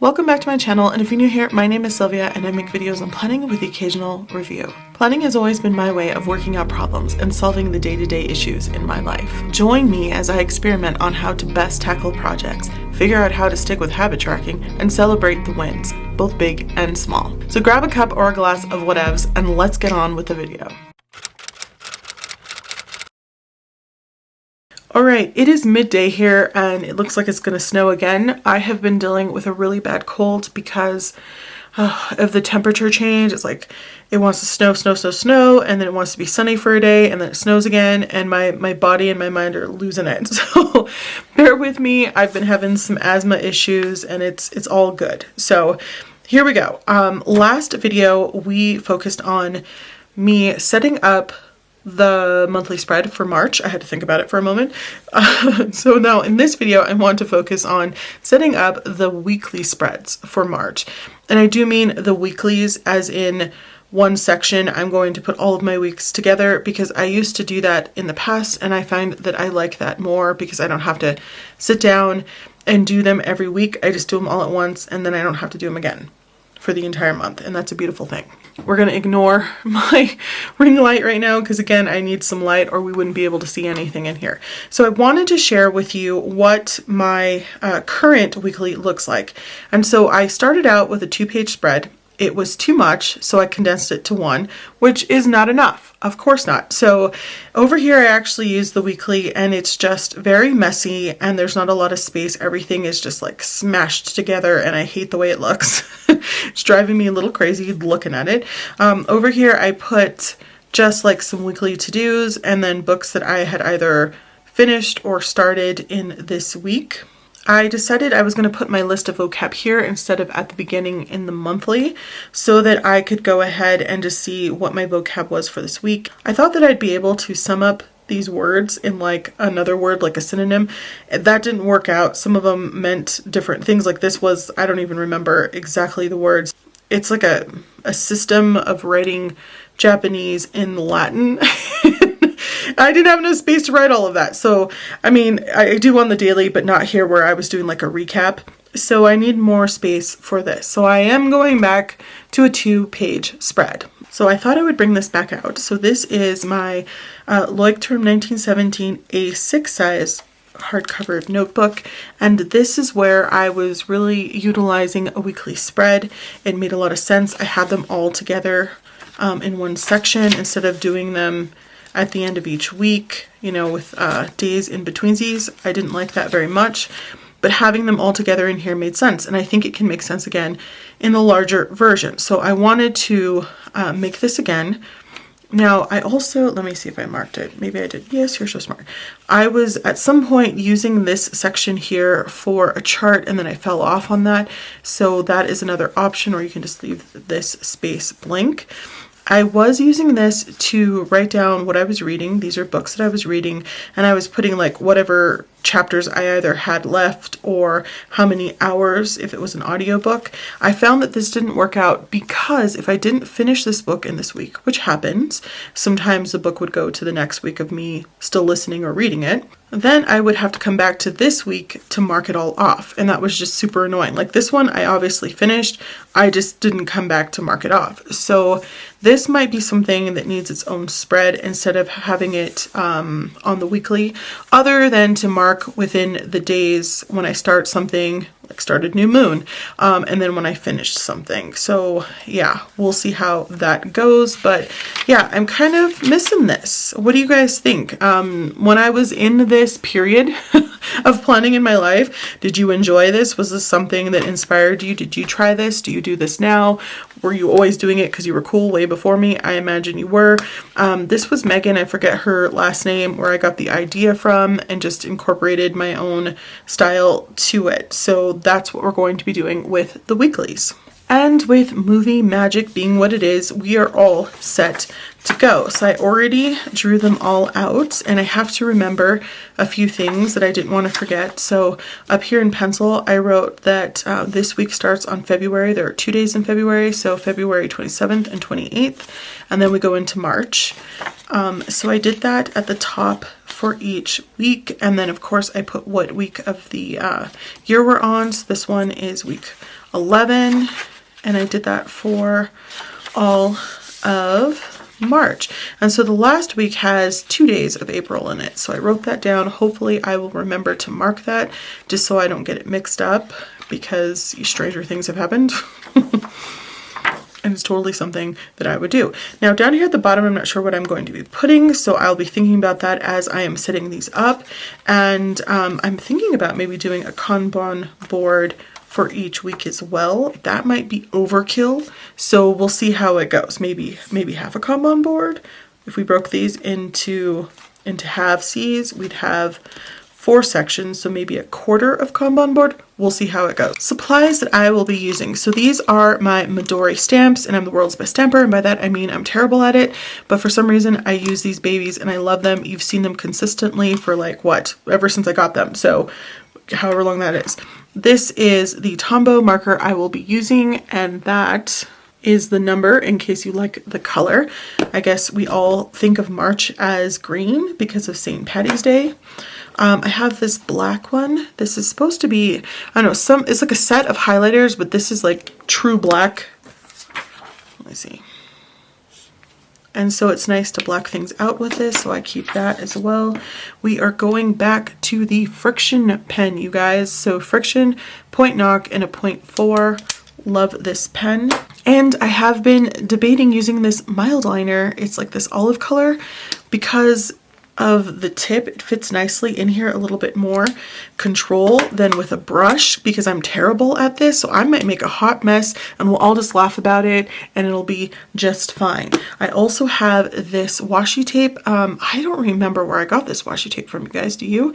Welcome back to my channel, and if you're new here, my name is Sylvia and I make videos on planning with the occasional review. Planning has always been my way of working out problems and solving the day-to-day issues in my life. Join me as I experiment on how to best tackle projects, figure out how to stick with habit tracking, and celebrate the wins, both big and small. So grab a cup or a glass of whatevs and let's get on with the video. Alright, it is midday here and it looks like it's going to snow again. I have been dealing with a really bad cold because of the temperature change. It's like it wants to snow, and then it wants to be sunny for a day, and then it snows again, and my body and my mind are losing it. So bear with me. I've been having some asthma issues and it's all good. So here we go. Last video we focused on me setting up the monthly spread for March. I had to think about it for a moment. So now in this video, I want to focus on setting up the weekly spreads for March. And I do mean the weeklies as in one section. I'm going to put all of my weeks together because I used to do that in the past and I find that I like that more because I don't have to sit down and do them every week. I just do them all at once and then I don't have to do them again for the entire month, and that's a beautiful thing. We're going to ignore my ring light right now because again I need some light or we wouldn't be able to see anything in here. So I wanted to share with you what my current weekly looks like. And so I started out with a 2-page spread. It was too much, so I condensed it to 1, which is not enough. Of course not. So over here I actually use the weekly and it's just very messy and there's not a lot of space. Everything is just like smashed together and I hate the way it looks. It's driving me a little crazy looking at it. Over here I put just like some weekly to-dos and then books that I had either finished or started in this week. I decided I was going to put my list of vocab here instead of at the beginning in the monthly so that I could go ahead and just see what my vocab was for this week. I thought that I'd be able to sum up these words in like another word, like a synonym. That didn't work out. Some of them meant different things. Like this was, I don't even remember exactly the words. It's like a system of writing Japanese in Latin. I didn't have enough space to write all of that. So, I mean, I do on the daily, but not here where I was doing like a recap. So I need more space for this. So I am going back to a 2-page spread. So I thought I would bring this back out. So this is my Leuchtturm 1917 A6 size hardcover notebook, and this is where I was really utilizing a weekly spread. It made a lot of sense. I had them all together in one section instead of doing them at the end of each week, you know, with days in betweensies. I didn't like that very much, but having them all together in here made sense, and I think it can make sense again in the larger version. So I wanted to make this again. Now I also, let me see if I marked it. Maybe I did. Yes, you're so smart. I was at some point using this section here for a chart and then I fell off on that. So that is another option, or you can just leave this space blank. I was using this to write down what I was reading. These are books that I was reading, and I was putting like whatever chapters I either had left or how many hours if it was an audiobook. I found that this didn't work out because if I didn't finish this book in this week, which happens, sometimes the book would go to the next week of me still listening or reading it, then I would have to come back to this week to mark it all off, and that was just super annoying. Like this one I obviously finished, I just didn't come back to mark it off. So this might be something that needs its own spread instead of having it on the weekly, other than to mark within the days when I start something, like started new moon, and then when I finished something. So yeah, we'll see how that goes. But yeah, I'm kind of missing this. What do you guys think? When I was in this period of planning in my life, did you enjoy this? Was this something that inspired you? Did you try this? Do you do this now? Were you always doing it because you were cool way before me? I imagine you were. This was Megan, I forget her last name, where I got the idea from and just incorporated my own style to it. So that's what we're going to be doing with the weeklies. And with movie magic being what it is, we are all set to go. So I already drew them all out and I have to remember a few things that I didn't want to forget. So up here in pencil, I wrote that this week starts on February. There are 2 days in February, so February 27th and 28th, and then we go into March. So I did that at the top for each week, and then of course I put what week of the year we're on. So this one is week 11, and I did that for all of March. And so the last week has 2 days of April in it. So I wrote that down. Hopefully I will remember to mark that just so I don't get it mixed up, because stranger things have happened. And it's totally something that I would do. Now down here at the bottom, I'm not sure what I'm going to be putting, so I'll be thinking about that as I am setting these up. And I'm thinking about maybe doing a Kanban board for each week as well. That might be overkill, so we'll see how it goes. Maybe half a Kanban board. If we broke these into half C's, we'd have 4 sections, so maybe a quarter of Kanban board. We'll see how it goes. Supplies that I will be using. So these are my Midori stamps, and I'm the world's best stamper, and by that I mean I'm terrible at it, but for some reason I use these babies and I love them. You've seen them consistently for like what? Ever since I got them, so however long that is. This is the Tombow marker I will be using, and that is the number in case you like the color. I guess we all think of March as green because of St. Patty's Day. I have this black one. This is supposed to be, I don't know, it's like a set of highlighters, but this is like true black. Let me see. And so it's nice to black things out with this, so I keep that as well. We are going back to the Friction pen, you guys. So Friction, Point Knock, and a .4. Love this pen. And I have been debating using this mild liner. It's like this olive color because of the tip. It fits nicely in here, a little bit more control than with a brush, because I'm terrible at this. So I might make a hot mess and we'll all just laugh about it and it'll be just fine. I also have this washi tape. I don't remember where I got this washi tape from, you guys. Do you?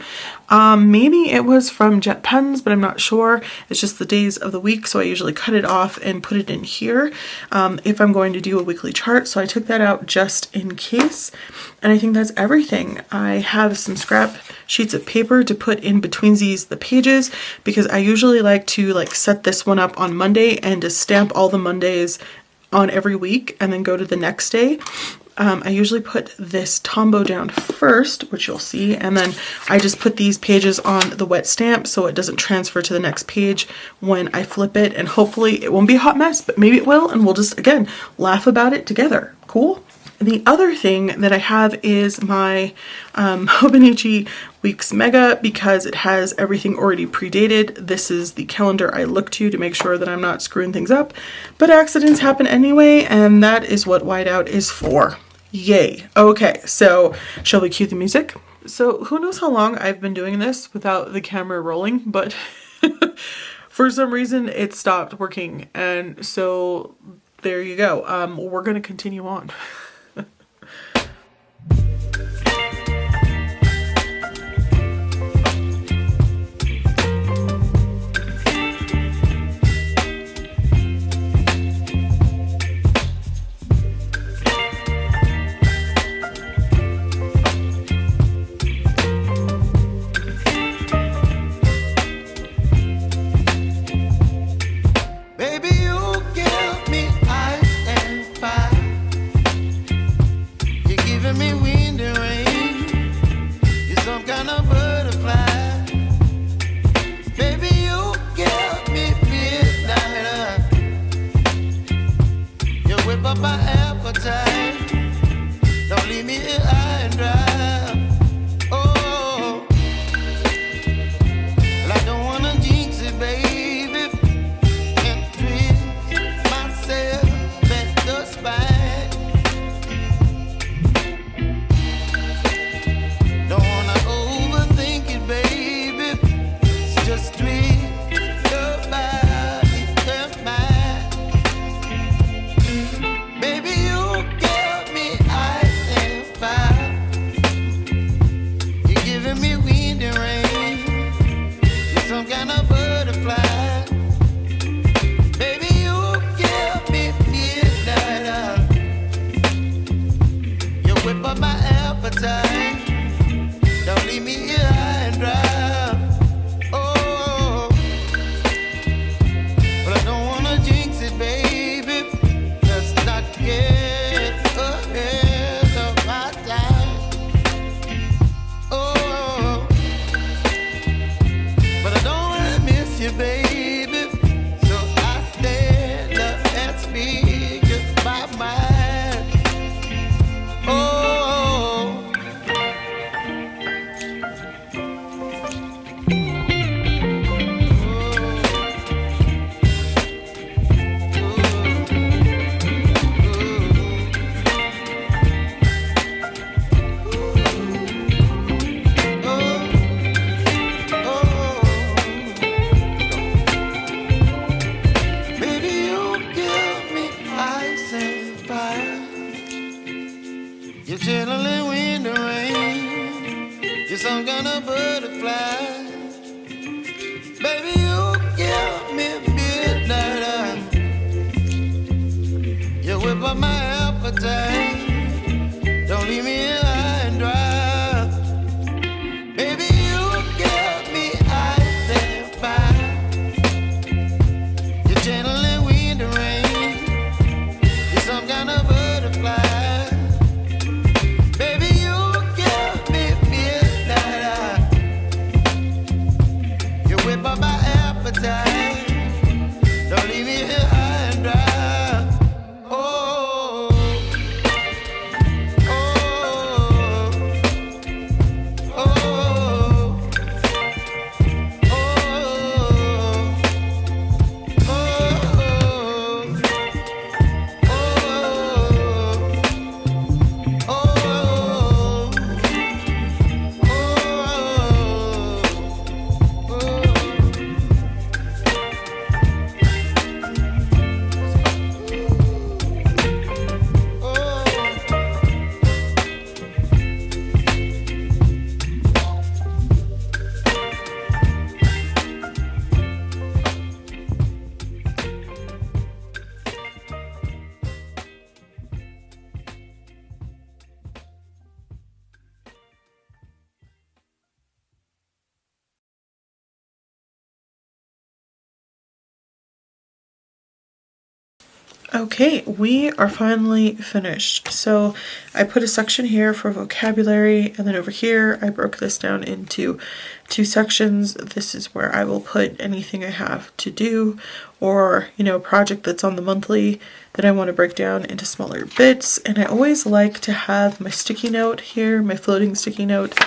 Maybe it was from Jet Pens, but I'm not sure. It's just the days of the week, so I usually cut it off and put it in here if I'm going to do a weekly chart. So I took that out just in case. And I think that's everything. I have some scrap sheets of paper to put in between the pages, because I usually like to set this one up on Monday and to stamp all the Mondays on every week and then go to the next day. I usually put this Tombow down first, which you'll see, and then I just put these pages on the wet stamp so it doesn't transfer to the next page when I flip it, and hopefully it won't be a hot mess, but maybe it will, and we'll just, again, laugh about it together. Cool? The other thing that I have is my Hobonichi Weeks Mega, because it has everything already predated. This is the calendar I look to make sure that I'm not screwing things up, but accidents happen anyway, and that is what whiteout is for. Yay. Okay, so shall we cue the music? So who knows how long I've been doing this without the camera rolling, but for some reason it stopped working, and so there you go. We're gonna continue on. of butterfly. Baby, you give me midnight. You whip up my appetite. Don't leave me here high and dry. Baby, you give me ice and fire. You're channeling wind and rain. You're some kind of butterfly. Baby, you give me midnight. You whip up my appetite. Don't leave me here high and dry. Oh, oh, oh, oh, Okay, we are finally finished. So I put a section here for vocabulary, and then over here I broke this down into 2 sections. This is where I will put anything I have to do, or a project that's on the monthly that I want to break down into smaller bits. And I always like to have my sticky note here, my floating sticky note,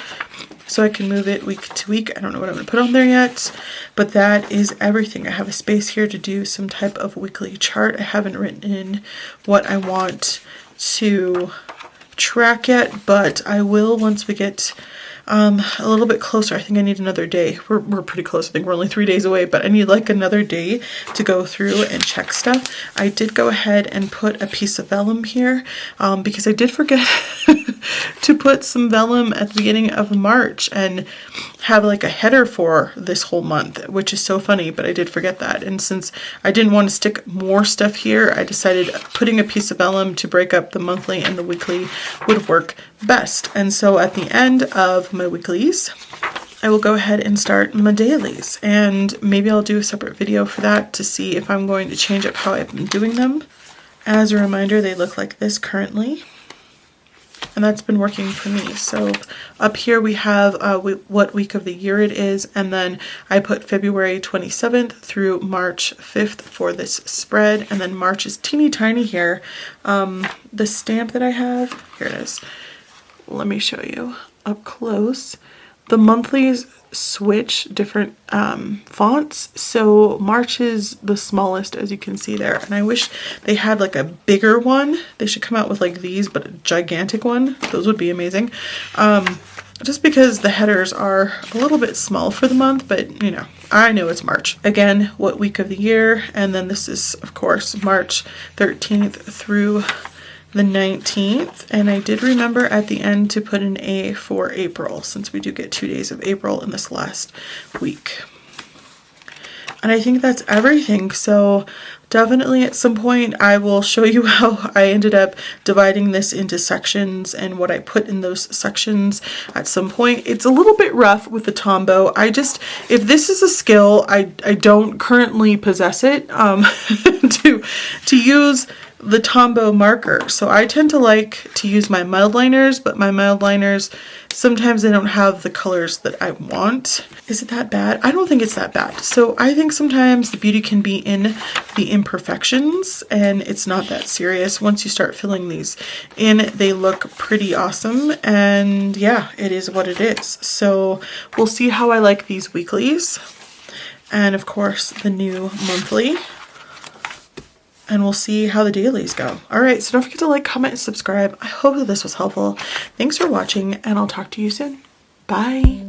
so I can move it week to week. I don't know what I'm going to put on there yet, but that is everything. I have a space here to do some type of weekly chart. I haven't written in what I want to track yet, but I will once we get a little bit closer. I think I need another day. We're pretty close. I think we're only 3 days away, but I need like another day to go through and check stuff. I did go ahead and put a piece of vellum here because I did forget to put some vellum at the beginning of March and have like a header for this whole month, which is so funny, but I did forget that. And since I didn't want to stick more stuff here, I decided putting a piece of vellum to break up the monthly and the weekly would work best. And so at the end of my weeklies, I will go ahead and start my dailies, and maybe I'll do a separate video for that to see if I'm going to change up how I've been doing them. As a reminder, they look like this currently, and that's been working for me. So up here we have what week of the year it is, and then I put February 27th through March 5th for this spread, and then March is teeny tiny here. The stamp that I have, here it is. Let me show you up close. The monthlies switch different fonts, so March is the smallest, as you can see there, and I wish they had like a bigger one. They should come out with like these, but a gigantic one. Those would be amazing. Just because the headers are a little bit small for the month, but I know it's March. Again, what week of the year, and then this is of course March 13th through the 19th, and I did remember at the end to put an A for April, since we do get 2 days of April in this last week. And I think that's everything. So definitely at some point I will show you how I ended up dividing this into sections and what I put in those sections at some point. It's a little bit rough with the Tombow. If this is a skill, I don't currently possess it to use the Tombow marker. So I tend to like to use my mild liners, but my mild liners, sometimes they don't have the colors that I want. Is it that bad? I don't think it's that bad. So I think sometimes the beauty can be in the imperfections, and it's not that serious. Once you start filling these in, they look pretty awesome, and yeah, it is what it is. So we'll see how I like these weeklies, and of course the new monthly. And we'll see how the dailies go. All right, so don't forget to like, comment, and subscribe. I hope that this was helpful. Thanks for watching, and I'll talk to you soon. Bye.